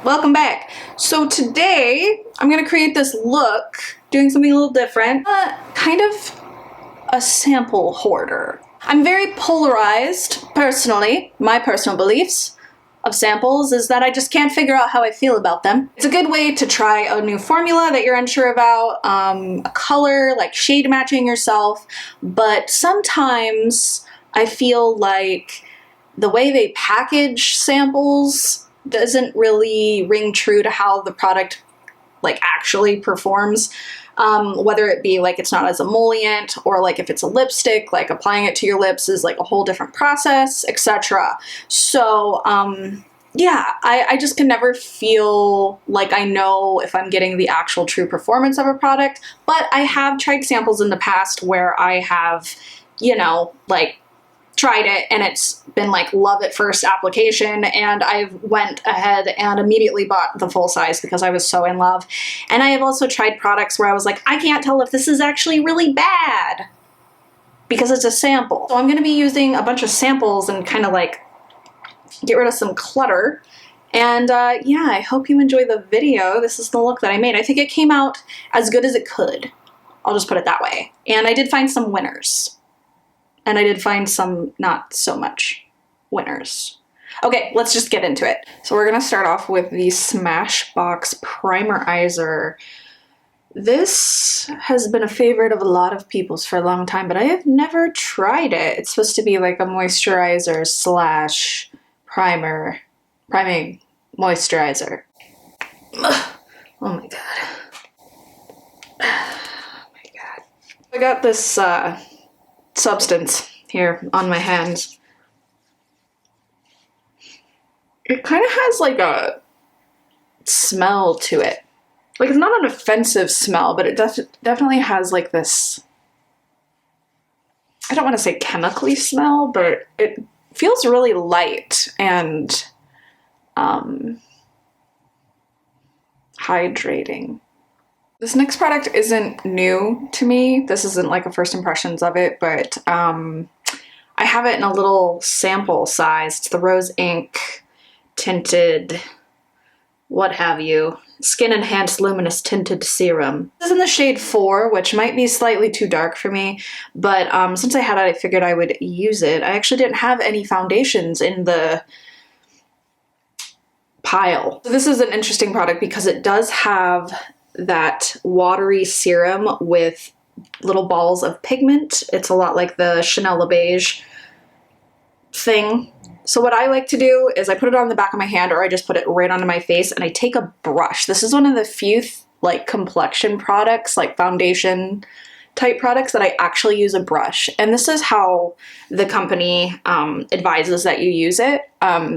Welcome back. So today I'm gonna create this look, doing something a little different, kind of a sample hoarder. I'm very polarized, personally. My personal beliefs of samples is that I just can't figure out how I feel about them. It's a good way to try a new formula that you're unsure about, a color, like shade matching yourself, but sometimes I feel like the way they package samples doesn't really ring true to how the product like actually performs. Whether it be like it's not as emollient, or like if it's a lipstick, like applying it to your lips is like a whole different process, etc. So yeah, I just can never feel like I know if I'm getting the actual true performance of a product, but I have tried samples in the past where I have, you know, like tried it and it's been like love at first application, and I went ahead and immediately bought the full size because I was so in love. And I have also tried products where I was like, I can't tell if this is actually really bad because it's a sample. So I'm going to be using a bunch of samples and kind of like get rid of some clutter. And yeah, I hope you enjoy the video. This is the look that I made. I think it came out as good as it could. I'll just put it that way. And I did find some winners. And I did find some not so much winners. Okay, let's just get into it. So we're gonna start off with the Smashbox Primerizer. This has been a favorite of a lot of people's for a long time, but I have never tried it. It's supposed to be like a moisturizer slash priming moisturizer. Ugh. Oh my god. Oh my god. I got this substance here on my hands. It kind of has like a smell to it. Like, it's not an offensive smell, but it definitely has like this, I don't want to say chemically smell, but it feels really light and hydrating. This next product isn't new to me. This isn't like a first impressions of it, but I have it in a little sample size. It's the Rose Ink Tinted, what have you, Skin Enhanced Luminous Tinted Serum. This is in the shade 4, which might be slightly too dark for me, but since I had it, I figured I would use it. I actually didn't have any foundations in the pile. So this is an interesting product because it does have that watery serum with little balls of pigment. It's a lot like the Chanel Le Beige thing. So what I like to do is I put it on the back of my hand, or I just put it right onto my face, and I take a brush. This is one of the few like complexion products, like foundation type products, that I actually use a brush. And this is how the company advises that you use it,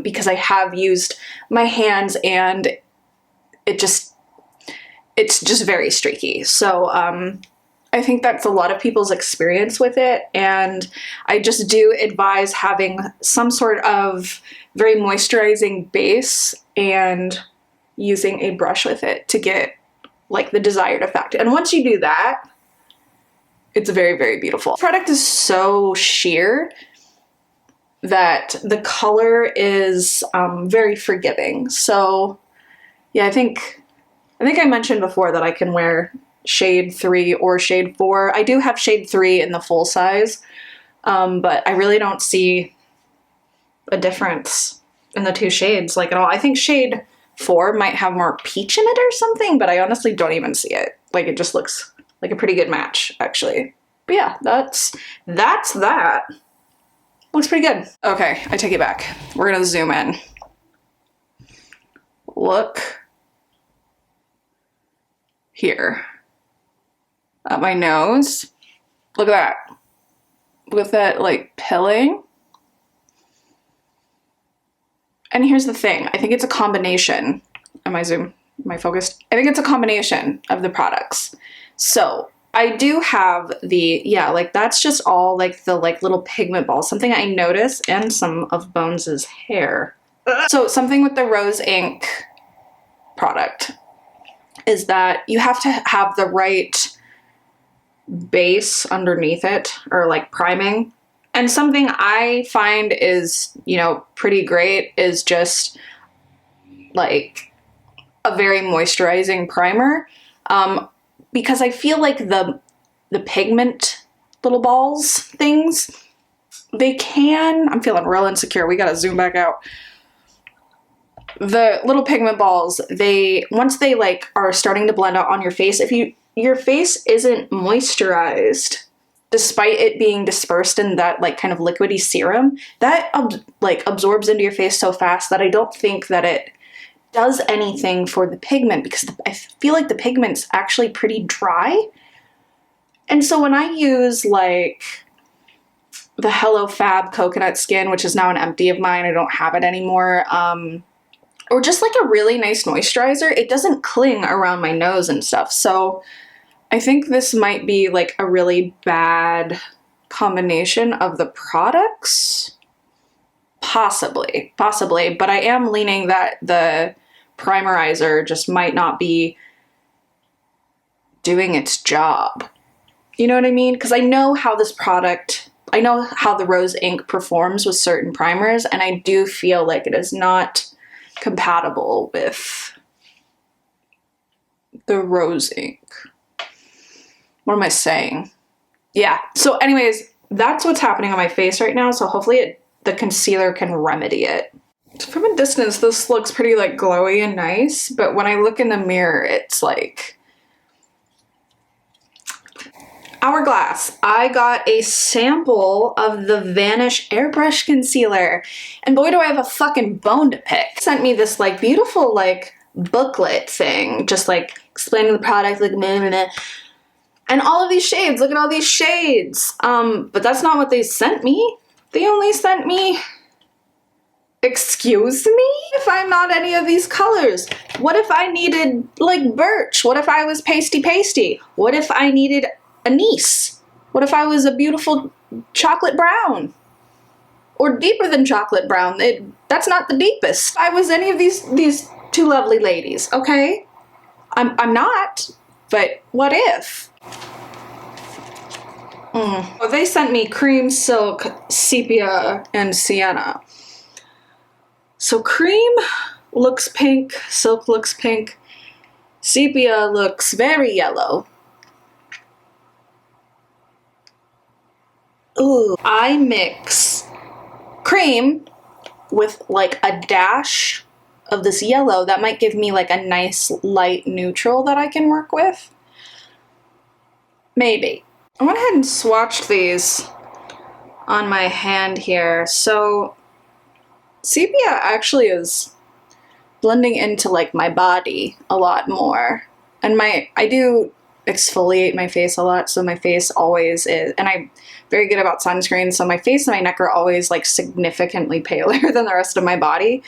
because I have used my hands and it's just very streaky. So I think that's a lot of people's experience with it, and I just do advise having some sort of very moisturizing base and using a brush with it to get like the desired effect. And once you do that, it's very, very beautiful. The product is so sheer that the color is very forgiving. So yeah, I think I mentioned before that I can wear shade 3 or shade 4. I do have shade 3 in the full size, but I really don't see a difference in the two shades like at all. I think shade 4 might have more peach in it or something, but I honestly don't even see it. Like, it just looks like a pretty good match, actually. But yeah, that's that. Looks pretty good. Okay, I take it back. We're gonna zoom in. Look here at my nose. Look at that. With that like pilling. And here's the thing. I think it's a combination. Am I focused? I think it's a combination of the products. So I do have the, yeah, like that's just all like the like little pigment balls. Something I noticed, and some of Bones's hair. So something with the Rose Ink product is that you have to have the right base underneath it, or like priming. And something I find is, you know, pretty great is just like a very moisturizing primer, because I feel like the pigment little balls things, they can, I'm feeling real insecure. We gotta zoom back out. The little pigment balls, once they like are starting to blend out on your face, if your face isn't moisturized, despite it being dispersed in that like kind of liquidy serum, that absorbs into your face so fast that I don't think that it does anything for the pigment, because I feel like the pigment's actually pretty dry. And so when I use like the Hello Fab Coconut Skin, which is now an empty of mine, I don't have it anymore, or just like a really nice moisturizer, it doesn't cling around my nose and stuff. So I think this might be like a really bad combination of the products. Possibly, but I am leaning that the primerizer just might not be doing its job. You know what I mean? Because I know how I know how the rose ink performs with certain primers, and I do feel like it is not compatible with the rose ink. What am I saying? Yeah, so anyways, that's what's happening on my face right now, so hopefully the concealer can remedy it. From a distance, this looks pretty like glowy and nice, but when I look in the mirror, it's like Hourglass. I got a sample of the Vanish Airbrush Concealer, and boy do I have a fucking bone to pick. Sent me this like beautiful like booklet thing, just like explaining the product, like meh, meh, meh. And all of these shades, look at all these shades. But that's not what they sent me. They only sent me, excuse me? If I'm not any of these colors? What if I needed like birch? What if I was pasty? What if I needed anise? What if I was a beautiful chocolate brown? Or deeper than chocolate brown? That's not the deepest. I was any of these two lovely ladies, okay? I'm not, but what if? Well, they sent me cream, silk, sepia, and sienna. So cream looks pink, silk looks pink, sepia looks very yellow. Ooh, I mix cream with like a dash of this yellow. That might give me like a nice light neutral that I can work with. Maybe. I went ahead and swatched these on my hand here. So sepia actually is blending into like my body a lot more. And I do exfoliate my face a lot, so my face always is, and I'm very good about sunscreen, so my face and my neck are always like significantly paler than the rest of my body.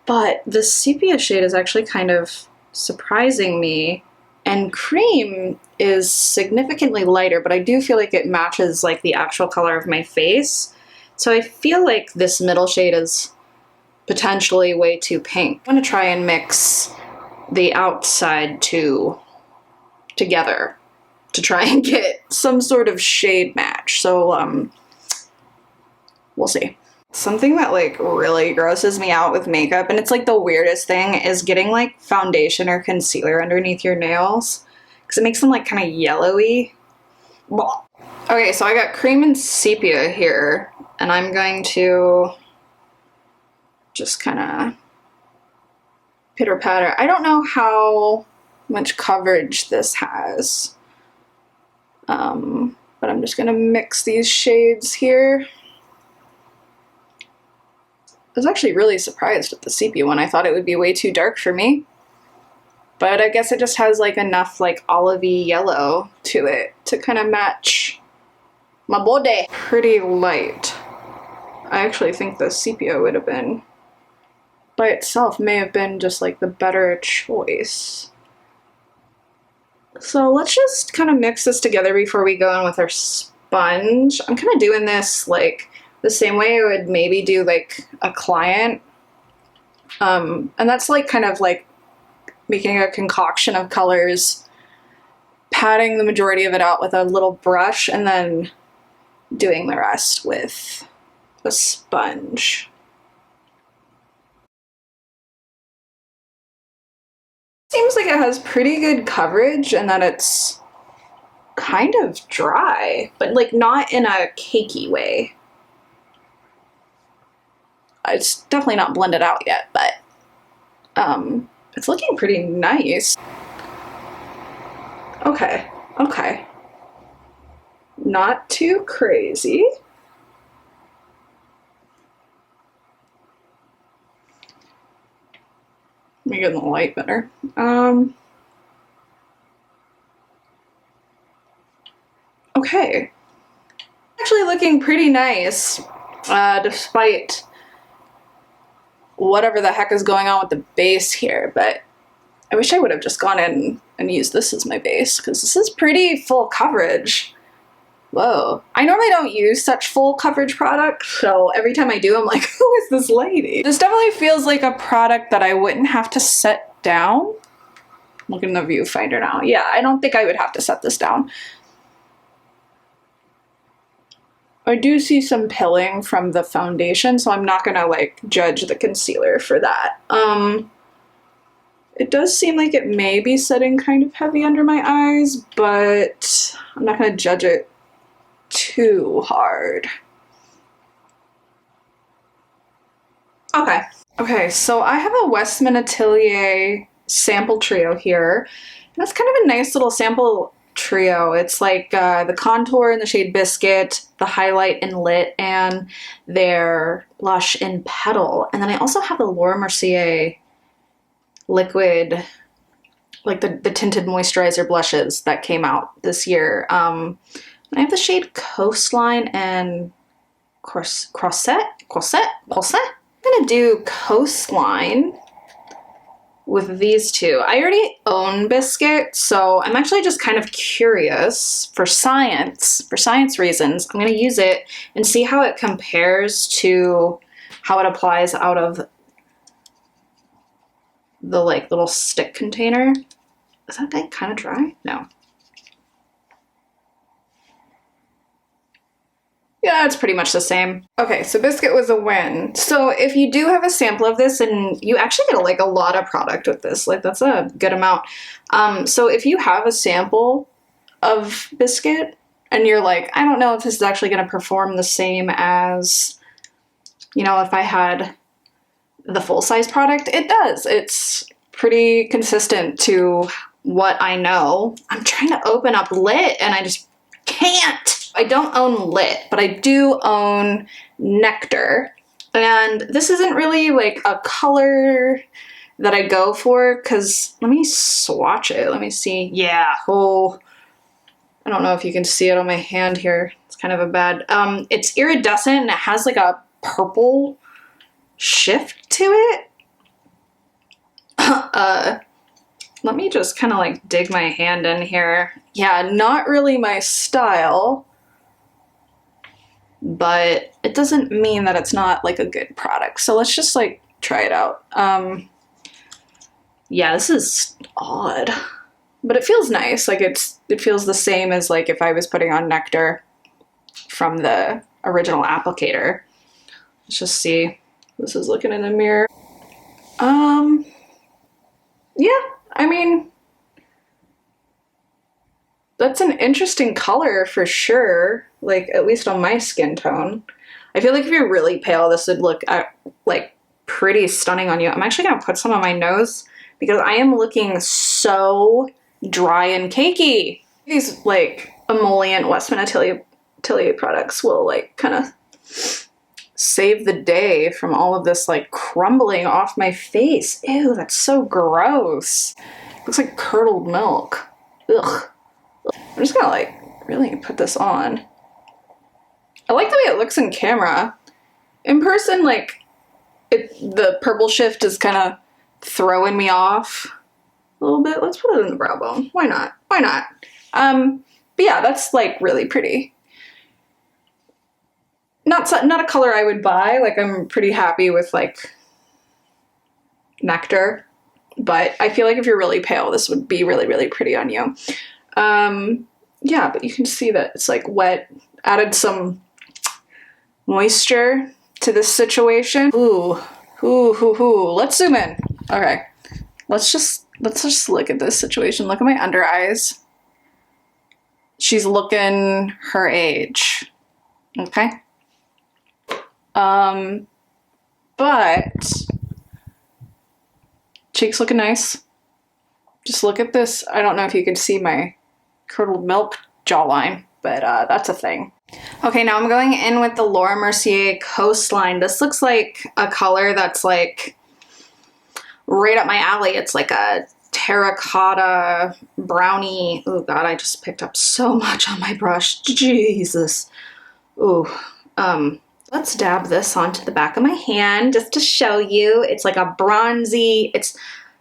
But the sepia shade is actually kind of surprising me, and cream is significantly lighter, but I do feel like it matches like the actual color of my face. So I feel like this middle shade is potentially way too pink. I'm gonna try and mix the outside two together to try and get some sort of shade match. So we'll see. Something that like really grosses me out with makeup, and it's like the weirdest thing, is getting like foundation or concealer underneath your nails, because it makes them like kind of yellowy. Blah. Okay, so I got cream and sepia here, and I'm going to just kind of pitter patter. I don't know how much coverage this has, but I'm just gonna mix these shades here. I was actually really surprised at the sepia one. I thought it would be way too dark for me, but I guess it just has like enough like olivey yellow to it to kind of match my body. Pretty light. I actually think the sepia would have been, by itself, may have been just like the better choice. So let's just kind of mix this together before we go in with our sponge. I'm kind of doing this like the same way I would maybe do like a client. And that's like kind of like making a concoction of colors, patting the majority of it out with a little brush, and then doing the rest with a sponge. seems like it has pretty good coverage and that it's kind of dry, but like not in a cakey way. It's definitely not blended out yet, but it's looking pretty nice. Okay, okay. Not too crazy. Let me get in the light better. Okay. Actually looking pretty nice, despite whatever the heck is going on with the base here, but I wish I would have just gone in and used this as my base, because this is pretty full coverage. Whoa. I normally don't use such full coverage products, so every time I do, I'm like, who is this lady? This definitely feels like a product that I wouldn't have to set down. Look in the viewfinder now. Yeah, I don't think I would have to set this down. I do see some pilling from the foundation, so I'm not gonna like judge the concealer for that. It does seem like it may be setting kind of heavy under my eyes, but I'm not gonna judge it too hard. Okay. Okay, so I have a Westman Atelier sample trio here. And that's kind of a nice little sample trio. It's like the contour in the shade Biscuit, the highlight in Lit, and their blush in Petal. And then I also have the Laura Mercier liquid, like the tinted moisturizer blushes that came out this year. I have the shade Coastline and Corset. I'm gonna do Coastline with these two. I already own Biscuit, so I'm actually just kind of curious for science reasons. I'm gonna use it and see how it compares to how it applies out of the like little stick container. Is that thing kind of dry? No. Yeah, it's pretty much the same. Okay, so Biscuit was a win. So if you do have a sample of this, and you actually get like a lot of product with this, like that's a good amount. So if you have a sample of Biscuit and you're like, I don't know if this is actually gonna perform the same as, you know, if I had the full-size product, it does. It's pretty consistent to what I know. I'm trying to open up Lit and I just can't. I don't own Lit, but I do own Nectar. And this isn't really like a color that I go for, because let me swatch it. Let me see. Yeah. Oh, I don't know if you can see it on my hand here. It's kind of a bad, it's iridescent and it has like a purple shift to it. Let me just kind of like dig my hand in here. Yeah, not really my style, but it doesn't mean that it's not like a good product. So let's just like try it out. Yeah, this is odd, but it feels nice. Like it feels the same as like if I was putting on Nectar from the original applicator. Let's just see. This is looking in the mirror. Yeah, I mean, that's an interesting color for sure, like at least on my skin tone. I feel like if you're really pale, this would look like pretty stunning on you. I'm actually gonna put some on my nose because I am looking so dry and cakey. These like emollient Westman Atelier products will like kind of save the day from all of this like crumbling off my face. Ew, that's so gross. Looks like curdled milk. Ugh. I'm just gonna like really put this on. I like the way it looks in camera. In person, like the purple shift is kind of throwing me off a little bit. Let's put it in the brow bone. Why not? Why not? But yeah, that's like really pretty. Not a color I would buy. Like I'm pretty happy with like Nectar, but I feel like if you're really pale, this would be really, really pretty on you. Yeah, but you can see that it's like wet. Added some moisture to this situation. Ooh, ooh, ooh, ooh. Let's zoom in. Okay, let's just let's just look at this situation. Look at my under eyes. She's looking her age. Okay. But cheeks looking nice. Just look at this. I don't know if you can see my curdled milk jawline, but that's a thing. Okay, now I'm going in with the Laura Mercier Coastline. This looks like a color that's like right up my alley. It's like a terracotta brownie. Oh god, I just picked up so much on my brush. Jesus. Ooh. Let's dab this onto the back of my hand just to show you. It's like a bronzy, it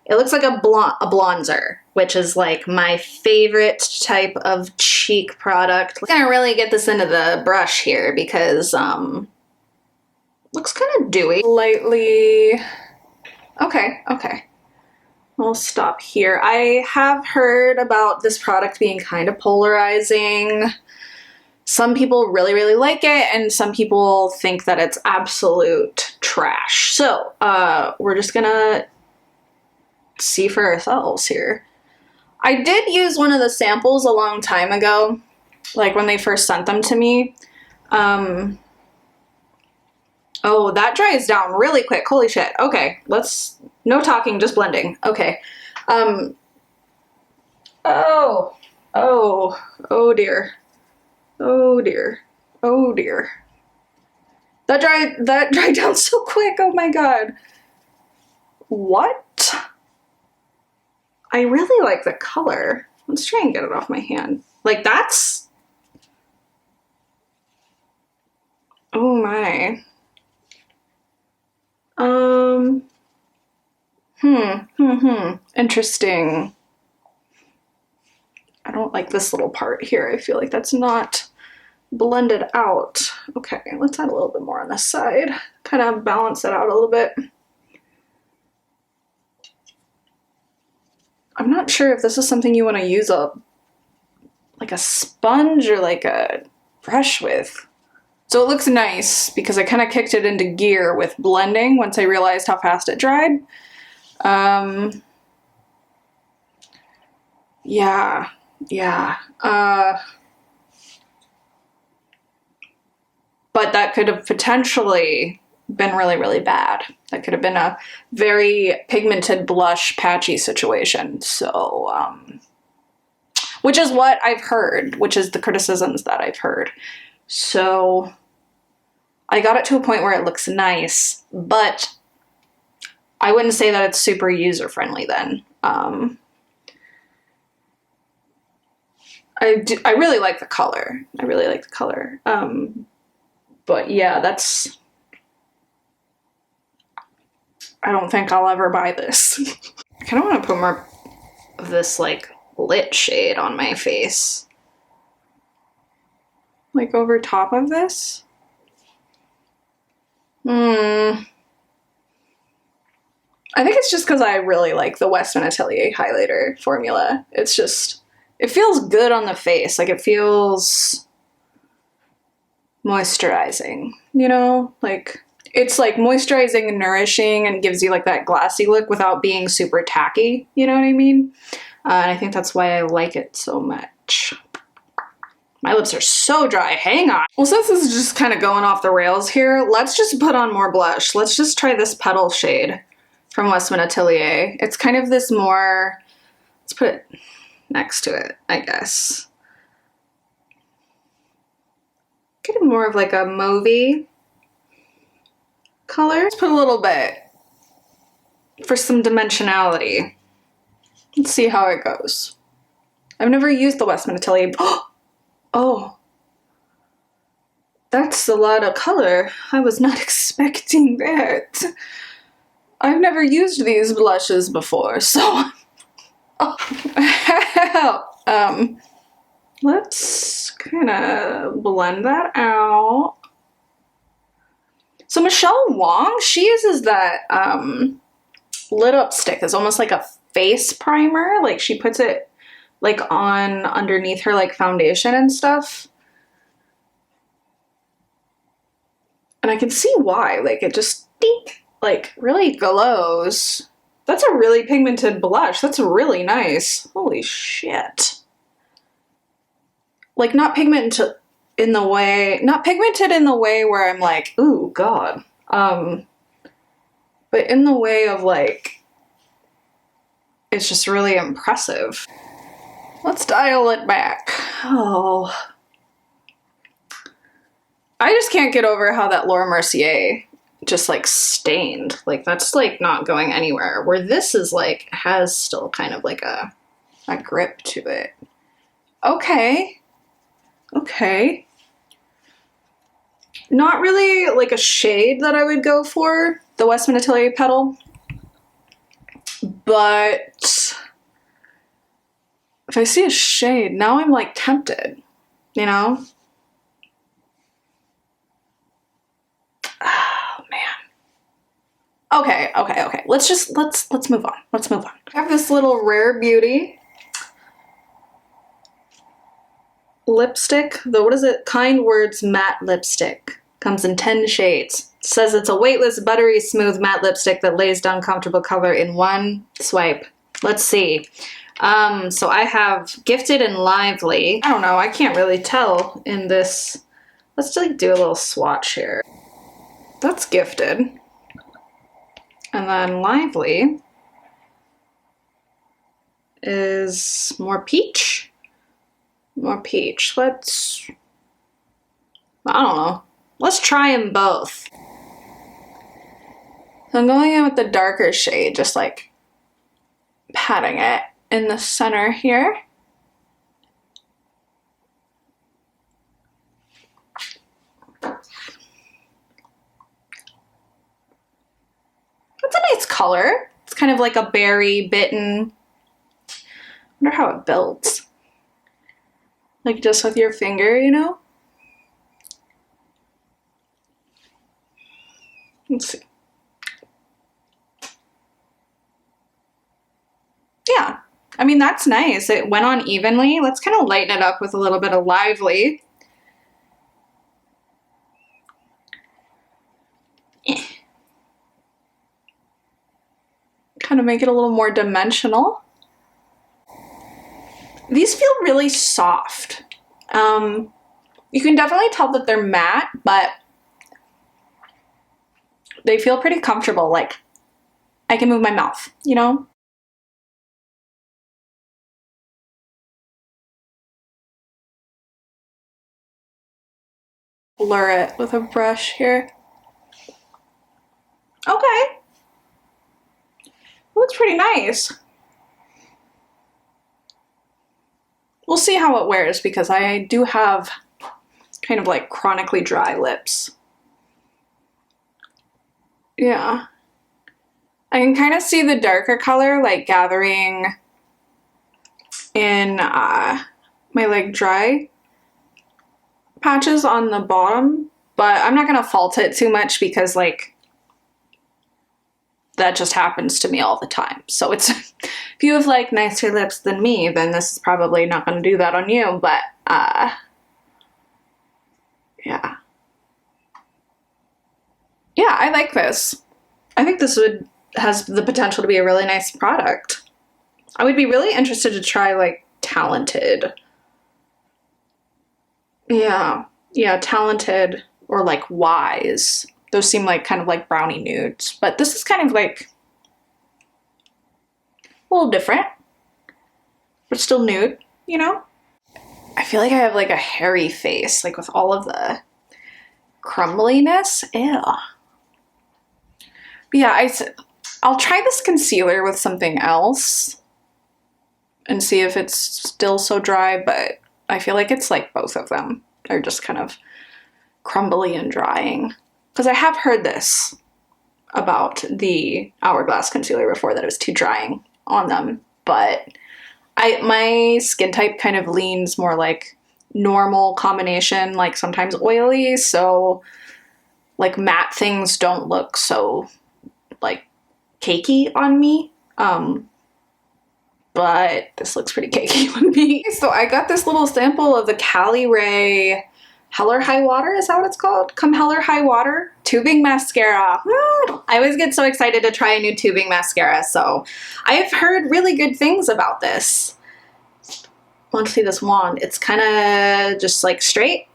looks like a bronzer, which is like my favorite type of cheek product. I'm gonna really get this into the brush here because looks kind of dewy. Lightly, okay. We'll stop here. I have heard about this product being kind of polarizing. Some people really, really like it, and some people think that it's absolute trash. So, we're just gonna see for ourselves here. I did use one of the samples a long time ago, like when they first sent them to me. Oh, that dries down really quick. Holy shit. Okay, no talking, just blending. Okay. Oh dear. Oh dear. Oh dear. That dried down so quick. Oh my god. What? I really like the color. Let's try and get it off my hand. Like that's... Oh my. Interesting. I don't like this little part here. I feel like that's not blended out. Okay, let's add a little bit more on this side. Kind of balance it out a little bit. I'm not sure if this is something you want to use like a sponge or like a brush with. So it looks nice because I kind of kicked it into gear with blending once I realized how fast it dried. Yeah. But that could have potentially been really, really bad. That could have been a very pigmented blush patchy situation. So, which is what I've heard, which is the criticisms that I've heard. So I got it to a point where it looks nice, but I wouldn't say that it's super user-friendly then. I really like the color. I really like the color. But yeah, I don't think I'll ever buy this. I kind of want to put more of this like lit shade on my face. Like over top of this. I think it's just because I really like the Westman Atelier highlighter formula. It's just, it feels good on the face. Like it feels moisturizing, you know? Like it's like moisturizing and nourishing and gives you like that glassy look without being super tacky, you know what I mean? And I think that's why I like it so much. My lips are so dry, hang on. Well, since this is just kind of going off the rails here, let's just put on more blush. Let's just try this Petal shade from Westman Atelier. It's kind of this more, let's put it next to it, I guess. Getting more of like a mauvey color. Let's put a little bit for some dimensionality. Let's see how it goes. I've never used the Westman Atelier. Oh, that's a lot of color. I was not expecting that. I've never used these blushes before, so let's kind of blend that out. So Michelle Wong, she uses that lid up stick as almost like a face primer. Like she puts it like on underneath her like foundation and stuff. And I can see why. Like it just dink, like really glows. That's a really pigmented blush. That's really nice. Holy shit. Like not pigmented in the way where I'm like, ooh, God. But in the way of like, it's just really impressive. Let's dial it back. Oh. I just can't get over how that Laura Mercier just like stained. Like that's like not going anywhere. Where this is like, has still kind of like a grip to it. Okay. Okay. Not really like a shade that I would go for, the Westman Atelier Petal. But if I see a shade, now I'm like tempted, you know? Oh man. Okay, okay, okay. Let's move on. Let's move on. I have this little Rare Beauty lipstick. What is it? Kind Words matte lipstick. Comes in 10 shades. Says it's a weightless, buttery, smooth matte lipstick that lays down comfortable color in one swipe. Let's see. So I have Gifted and Lively. I don't know, I can't really tell in this. Let's like do a little swatch here. That's Gifted. And then Lively is more peach. More peach. I don't know. Let's try them both. So I'm going in with the darker shade, just like patting it in the center here. That's a nice color. It's kind of like a berry bitten. I wonder how it builds. Like just with your finger, you know? Let's see. Yeah, I mean, that's nice. It went on evenly. Let's kind of lighten it up with a little bit of Lively. Kind of make it a little more dimensional. These feel really soft. You can definitely tell that they're matte, but they feel pretty comfortable. Like I can move my mouth, you know? Blur it with a brush here. Okay. Looks pretty nice. We'll see how it wears because I do have kind of like chronically dry lips. Yeah. I can kind of see the darker color like gathering in my like dry patches on the bottom, but I'm not gonna fault it too much because like that just happens to me all the time. So it's, if you have like nicer lips than me, then this is probably not gonna do that on you, but yeah. Yeah, I like this. I think this has the potential to be a really nice product. I would be really interested to try like Talented. Yeah, Talented or like Wise. Those seem like kind of like brownie nudes, but this is kind of like a little different, but still nude, you know? I feel like I have like a hairy face, like with all of the crumbliness. Ew. But yeah, I'll try this concealer with something else and see if it's still so dry, but I feel like it's like both of them are just kind of crumbly and drying. Because I have heard this about the Hourglass concealer before, that it was too drying on them, but my skin type kind of leans more like normal combination, like sometimes oily, so like matte things don't look so like cakey on me. But this looks pretty cakey on me. So I got this little sample of the Cali Ray Hell or High Water, is that what it's called? Come Hell or High Water tubing mascara. I always get so excited to try a new tubing mascara, so I've heard really good things about this. Want to see this wand? It's kind of just like straight,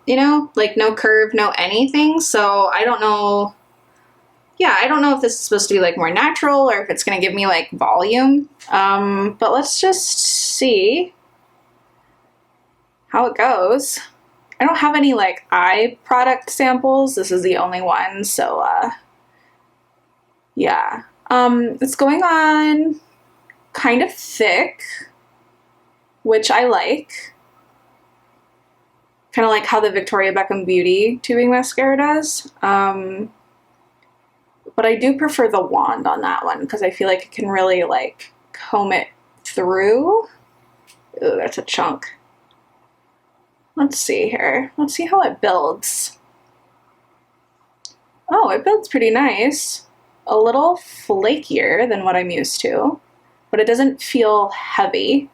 you know, like no curve, no anything. So I don't know. Yeah, I don't know if this is supposed to be like more natural or if it's going to give me like volume. But let's just see how it goes. I don't have any like eye product samples. This is the only one. So yeah, it's going on kind of thick, which I like. Kind of like how the Victoria Beckham Beauty tubing mascara does. But I do prefer the wand on that one because I feel like it can really like comb it through. Ooh, that's a chunk. Let's see here. Let's see how it builds. Oh, it builds pretty nice. A little flakier than what I'm used to, but it doesn't feel heavy.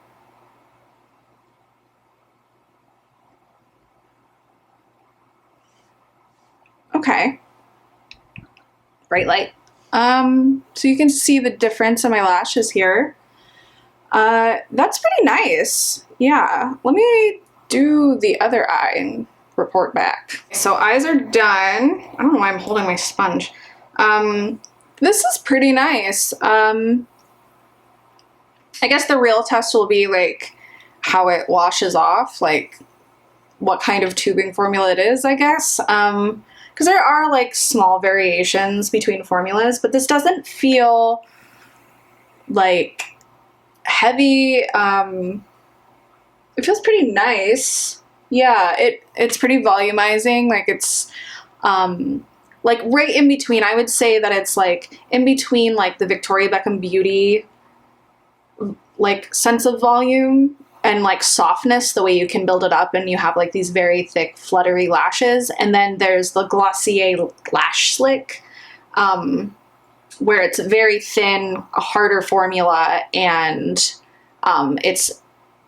Okay. Bright light. So you can see the difference in my lashes here. That's pretty nice. Yeah. Let me do the other eye and report back. So eyes are done. I don't know why I'm holding my sponge. This is pretty nice. I guess the real test will be like how it washes off, like what kind of tubing formula it is, I guess. Because there are like small variations between formulas, but this doesn't feel like heavy. It feels pretty nice. Yeah, it's pretty volumizing. Like it's like right in between. I would say that it's like in between like the Victoria Beckham Beauty like sense of volume and like softness, the way you can build it up and you have like these very thick fluttery lashes. And then there's the Glossier Lash Slick, where it's very thin, a harder formula, and it's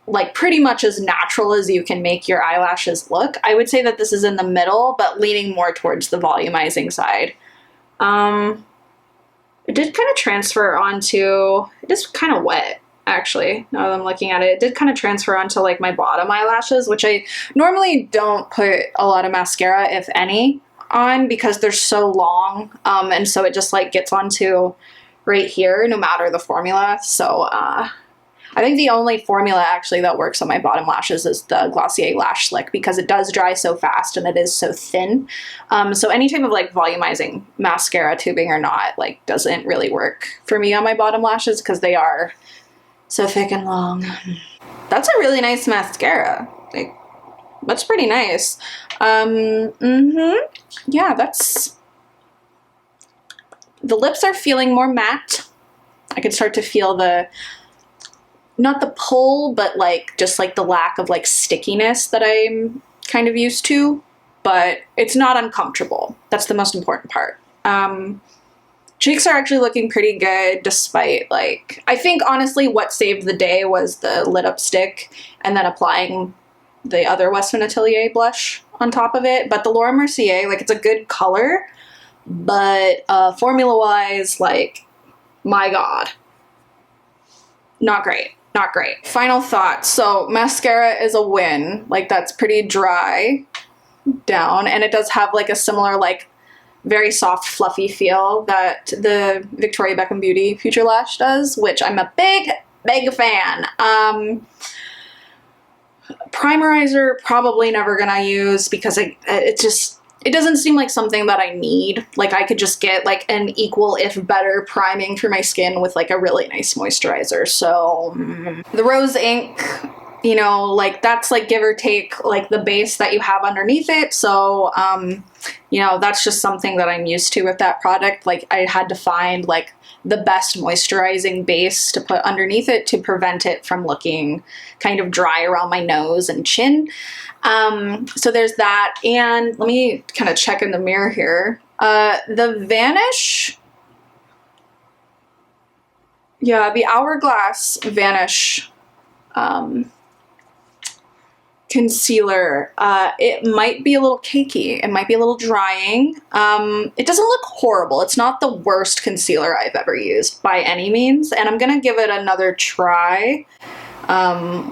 like pretty much as natural as you can make your eyelashes look. I would say that this is in the middle, but leaning more towards the volumizing side. It did kind of transfer onto, it is kind of wet. Actually, now that I'm looking at it, it did kind of transfer onto like my bottom eyelashes, which I normally don't put a lot of mascara, if any, on because they're so long. And so it just like gets onto right here, no matter the formula. So I think the only formula actually that works on my bottom lashes is the Glossier Lash Slick because it does dry so fast and it is so thin. So any type of like volumizing mascara, tubing or not, like doesn't really work for me on my bottom lashes because they are so thick and long. That's a really nice mascara. Like, that's pretty nice. Yeah, that's... The lips are feeling more matte. I can start to feel the... Not the pull, but like, just like the lack of like stickiness that I'm kind of used to. But it's not uncomfortable. That's the most important part. Cheeks are actually looking pretty good despite like, I think honestly what saved the day was the lid up stick and then applying the other Western Atelier blush on top of it. But the Laura Mercier, like it's a good color, but formula wise, like my God, not great, not great. Final thoughts. So mascara is a win. Like that's pretty dry down and it does have like a similar like very soft, fluffy feel that the Victoria Beckham Beauty Future Lash does, which I'm a big, big fan. Primerizer, probably never gonna use because it doesn't seem like something that I need. Like I could just get like an equal, if better, priming for my skin with like a really nice moisturizer. So the Rose Ink, you know, like that's like give or take like the base that you have underneath it. So, you know, that's just something that I'm used to with that product. Like I had to find like the best moisturizing base to put underneath it to prevent it from looking kind of dry around my nose and chin. So there's that. And let me kind of check in the mirror here. The Vanish, yeah, the Hourglass Vanish, concealer. It might be a little cakey. It might be a little drying. It doesn't look horrible. It's not the worst concealer I've ever used by any means, and I'm gonna give it another try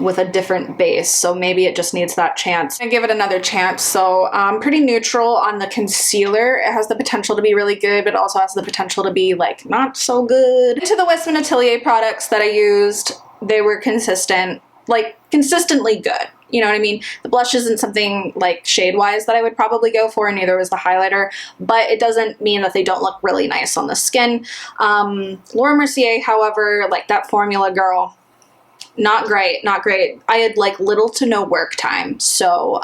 with a different base, so maybe it just needs that chance. I give it another chance. So pretty neutral on the concealer. It has the potential to be really good, but it also has the potential to be like not so good. To the Westman Atelier products that I used, they were consistent, like consistently good. You know what I mean? The blush isn't something like shade-wise that I would probably go for, and neither was the highlighter, but it doesn't mean that they don't look really nice on the skin. Laura Mercier, however, like that formula girl, not great, not great. I had like little to no work time, so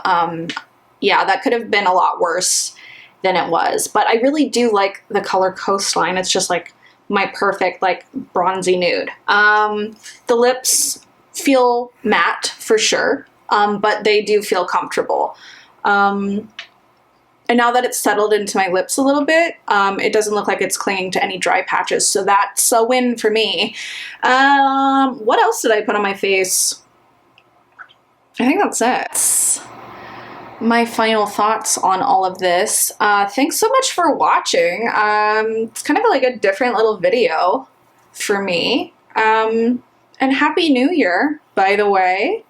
yeah, that could have been a lot worse than it was. But I really do like the color Coastline. It's just like my perfect like bronzy nude. The lips feel matte for sure, but they do feel comfortable. And now that it's settled into my lips a little bit, it doesn't look like it's clinging to any dry patches, so that's a win for me. What else did I put on my face? I think that's it. That's my final thoughts on all of this. Thanks so much for watching. It's kind of like a different little video for me. And Happy New Year, by the way.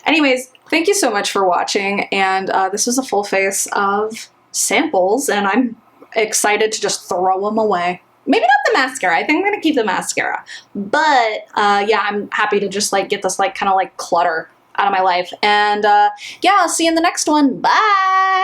Anyways, thank you so much for watching, and this is a full face of samples, and I'm excited to just throw them away. Maybe not the mascara. I think I'm gonna keep the mascara, but yeah, I'm happy to just like get this like kind of like clutter out of my life, and yeah, I'll see you in the next one. Bye!